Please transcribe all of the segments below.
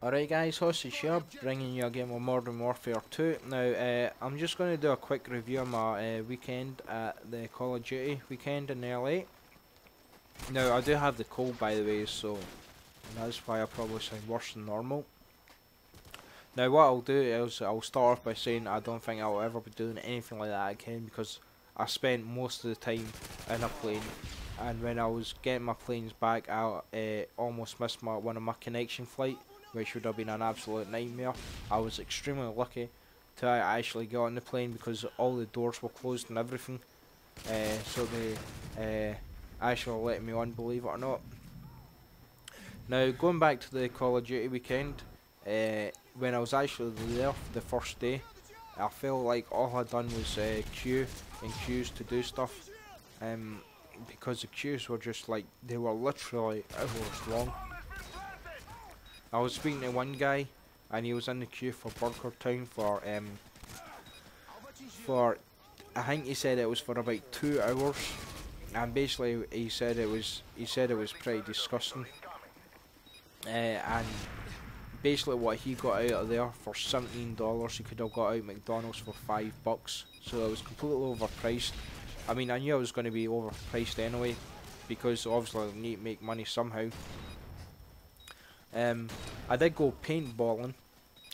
Alright guys, Hostage here, bringing you a game of Modern Warfare 2. Now, I'm just going to do a quick review of my weekend at the Call of Duty weekend in LA. Now, I do have the cold by the way, so that's why I probably sound worse than normal. Now, what I'll do is, I'll start off by saying I don't think I'll ever be doing anything like that again, because I spent most of the time in a plane, and when I was getting my planes back, I almost missed one of my connection flight, which would have been an absolute nightmare. I was extremely lucky to actually get on the plane because all the doors were closed and everything. So they actually let me on, believe it or not. Now, going back to the Call of Duty weekend, when I was actually there for the first day, I felt like all I'd done was queue and queues to do stuff. Because the queues were just like, they were literally hours long. I was speaking to one guy, and he was in the queue for Burger Town for I think he said it was for about 2 hours, and basically he said it was pretty disgusting. And basically what he got out of there for $17, he could have got out McDonald's for $5, so it was completely overpriced. I mean, I knew it was going to be overpriced anyway, because obviously I need to make money somehow. I did go paintballing,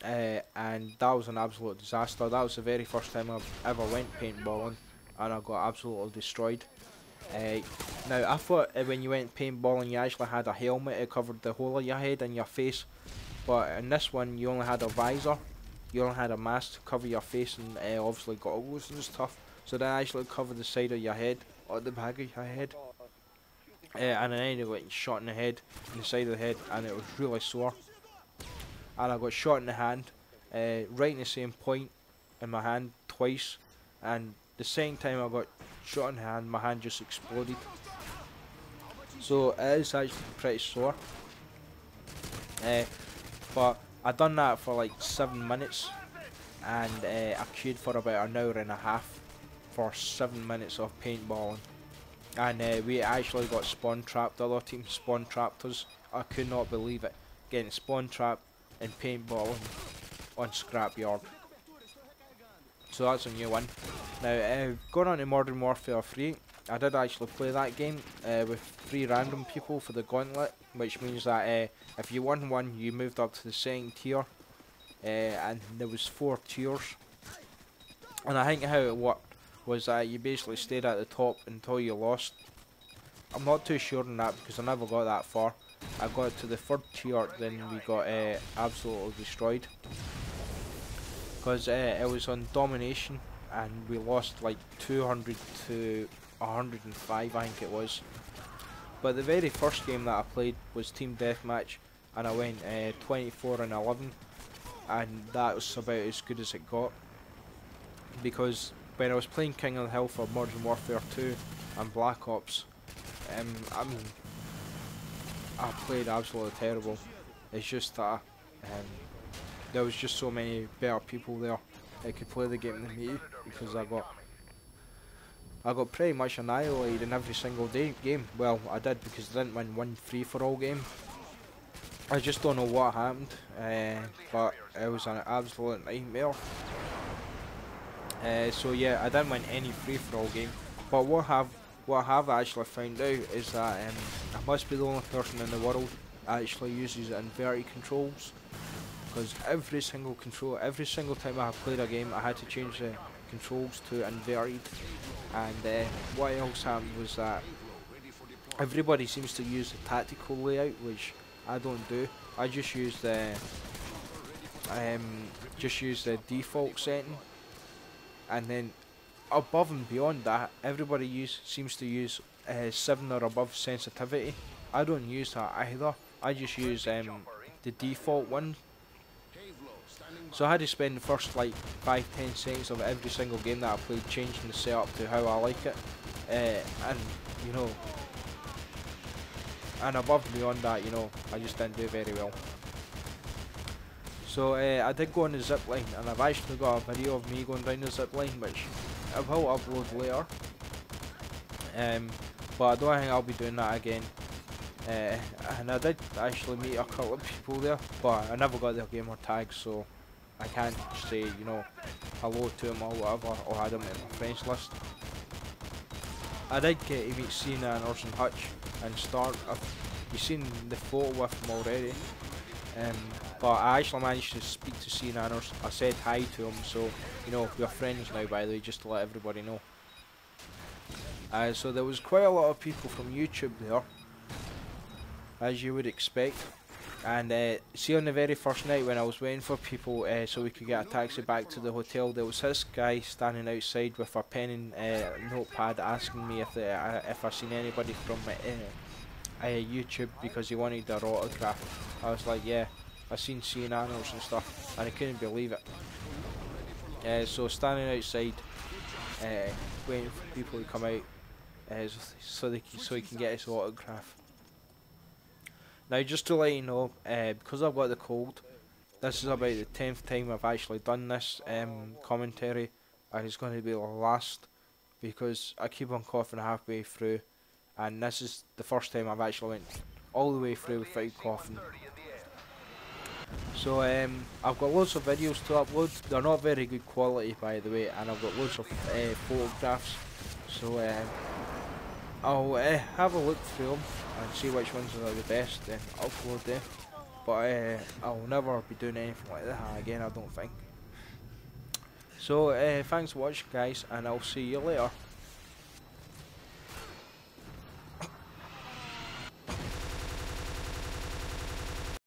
and that was an absolute disaster. That was the very first time I've ever went paintballing, and I got absolutely destroyed. Now, I thought when you went paintballing you actually had a helmet that covered the whole of your head and your face, but in this one you only had a visor, you only had a mask to cover your face, and obviously goggles and stuff, so that actually covered the side of your head, or the back of your head. And then I ended up getting shot in the head, in the side of the head, and it was really sore. And I got shot in the hand, right in the same point in my hand twice, and the second time I got shot in the hand, my hand just exploded. So it is actually pretty sore. But I done that for like 7 minutes, and I queued for about an hour and a half for 7 minutes of paintballing. And we actually got spawn trapped. The other team spawn trapped us. I could not believe it. Getting spawn trapped and paintballing on Scrapyard. So that's a new one. Now, going on to Modern Warfare 3, I did actually play that game with 3 random people for the gauntlet, which means that if you won one, you moved up to the second tier, and there was 4 tiers. And I think how it worked was that you basically stayed at the top until you lost. I'm not too sure on that because I never got that far. I got to the 3rd tier, then we got absolutely destroyed. Because it was on domination, and we lost like 200 to 105, I think it was. But the very first game that I played was Team Deathmatch, and I went 24-11, and that was about as good as it got. Because when I was playing King of the Hill for Modern Warfare 2 and Black Ops, I mean, I played absolutely terrible. It's just that there was just so many better people there that could play the game than me, because I got pretty much annihilated in every single game. Well, I did, because I didn't win one free-for-all game. I just don't know what happened, but it was an absolute nightmare. So yeah, I didn't win any free-for-all game. But what I have actually found out is that I must be the only person in the world that actually uses inverted controls. Because every single time I have played a game, I had to change the controls to inverted. And what else happened was that everybody seems to use the tactical layout, which I don't do. I just use the default setting. And then above and beyond that, everybody seems to use 7 or above sensitivity. I don't use that either. I just use the default one. So I had to spend the first like 5-10 seconds of every single game that I played changing the setup to how I like it. And you know, and above and beyond that, you know, I just didn't do very well. So I did go on the zip line, and I've actually got a video of me going down the zip line, which I will upload later. But I don't think I'll be doing that again. and I did actually meet a couple of people there, but I never got their gamer tags, so I can't say, you know, hello to them or whatever, or add them to my friends list. I did get to meet Cena and Orson Hutch and Stark. You've seen the photo with them already, but I actually managed to speak to Cena and Orson. I said hi to him, so you know we're friends now, by the way, just to let everybody know. So there was quite a lot of people from YouTube there, as you would expect. And see, on the very first night when I was waiting for people so we could get a taxi back to the hotel, there was this guy standing outside with a pen and notepad asking me if I seen anybody from YouTube, because he wanted their autograph. I was like, yeah, I seen Cena and stuff, and I couldn't believe it. So standing outside, waiting for people to come out, so he can get his autograph. Now, just to let you know, because I've got the cold, this is about the 10th time I've actually done this commentary, and it's going to be the last, because I keep on coughing halfway through, and this is the first time I've actually went all the way through without coughing. So I've got loads of videos to upload. They're not very good quality, by the way, and I've got loads of photographs. So I'll have a look through them and see which ones are the best and upload them. But I'll never be doing anything like that again, I don't think. So thanks for watching, guys, and I'll see you later.